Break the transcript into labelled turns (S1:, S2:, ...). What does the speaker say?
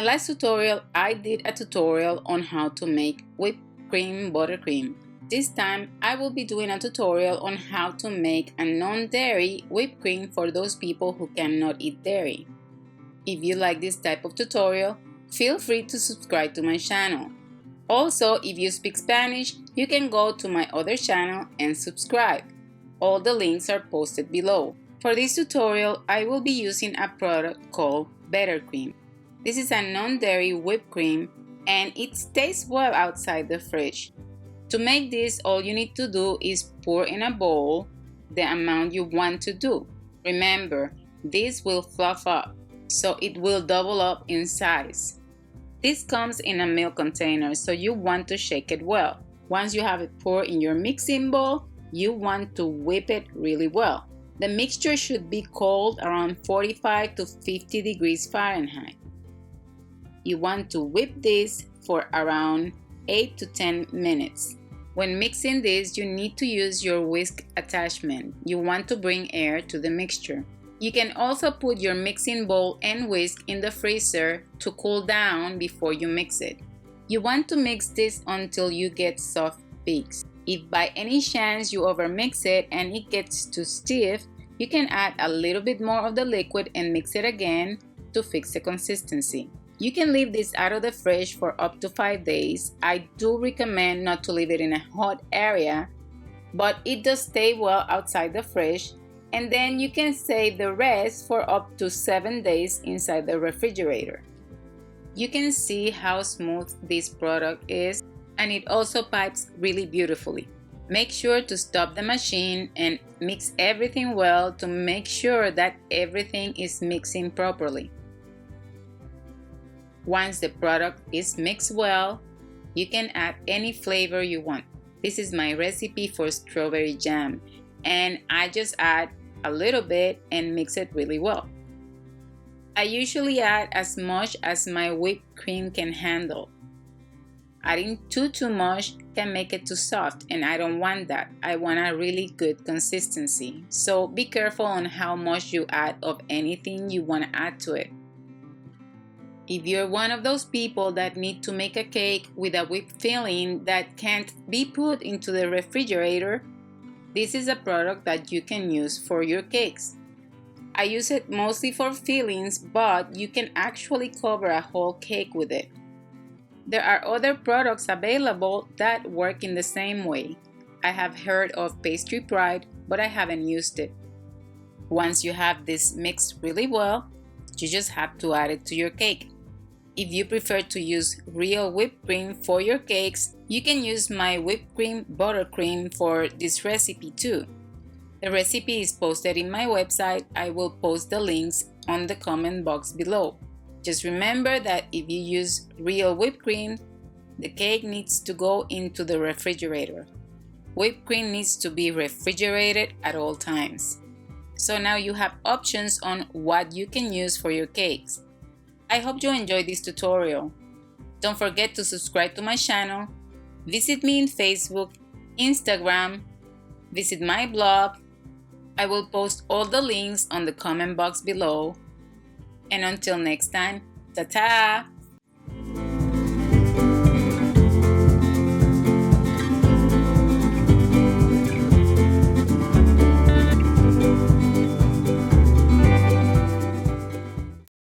S1: last tutorial, I did a tutorial on how to make whipped cream buttercream. This time, I will be doing a tutorial on how to make a non-dairy whipped cream for those people who cannot eat dairy. If you like this type of tutorial, feel free to subscribe to my channel. Also, if you speak Spanish, you can go to my other channel and subscribe. All the links are posted below. For this tutorial, I will be using a product called Buttercream. This is a non-dairy whipped cream and it stays well outside the fridge. To make this, all you need to do is pour in a bowl the amount you want to do. Remember, this will fluff up, so it will double up in size. This comes in a milk container, so you want to shake it well. Once you have it poured in your mixing bowl, you want to whip it really well. The mixture should be cold around 45 to 50 degrees Fahrenheit. You want to whip this for around 8 to 10 minutes. When mixing this, you need to use your whisk attachment. You want to bring air to the mixture. You can also put your mixing bowl and whisk in the freezer to cool down before you mix it. You want to mix this until you get soft peaks. If by any chance you overmix it and it gets too stiff, you can add a little bit more of the liquid and mix it again to fix the consistency. You can leave this out of the fridge for up to 5 days. I do recommend not to leave it in a hot area, but it does stay well outside the fridge, and then you can save the rest for up to 7 days inside the refrigerator. You can see how smooth this product is, and it also pipes really beautifully. Make sure to stop the machine and mix everything well to make sure that everything is mixing properly. Once the product is mixed well, you can add any flavor you want. This is my recipe for strawberry jam, and I just add a little bit and mix it really well. I usually add as much as my whipped cream can handle. Adding too much can make it too soft, and I don't want that. I want a really good consistency. So be careful on how much you add of anything you want to add to it. If you're one of those people that need to make a cake with a whipped filling that can't be put into the refrigerator, this is a product that you can use for your cakes. I use it mostly for fillings, but you can actually cover a whole cake with it. There are other products available that work in the same way. I have heard of Pastry Pride, but I haven't used it. Once you have this mixed really well, you just have to add it to your cake. If you prefer to use real whipped cream for your cakes, you can use my whipped cream buttercream for this recipe too. The recipe is posted in my website. I will post the links on the comment box below. Just remember that if you use real whipped cream, the cake needs to go into the refrigerator. Whipped cream needs to be refrigerated at all times. So now you have options on what you can use for your cakes. I hope you enjoyed this tutorial. Don't forget to subscribe to my channel, visit me in Facebook, Instagram, visit my blog. I will post all the links on the comment box below. And until next time, ta-ta!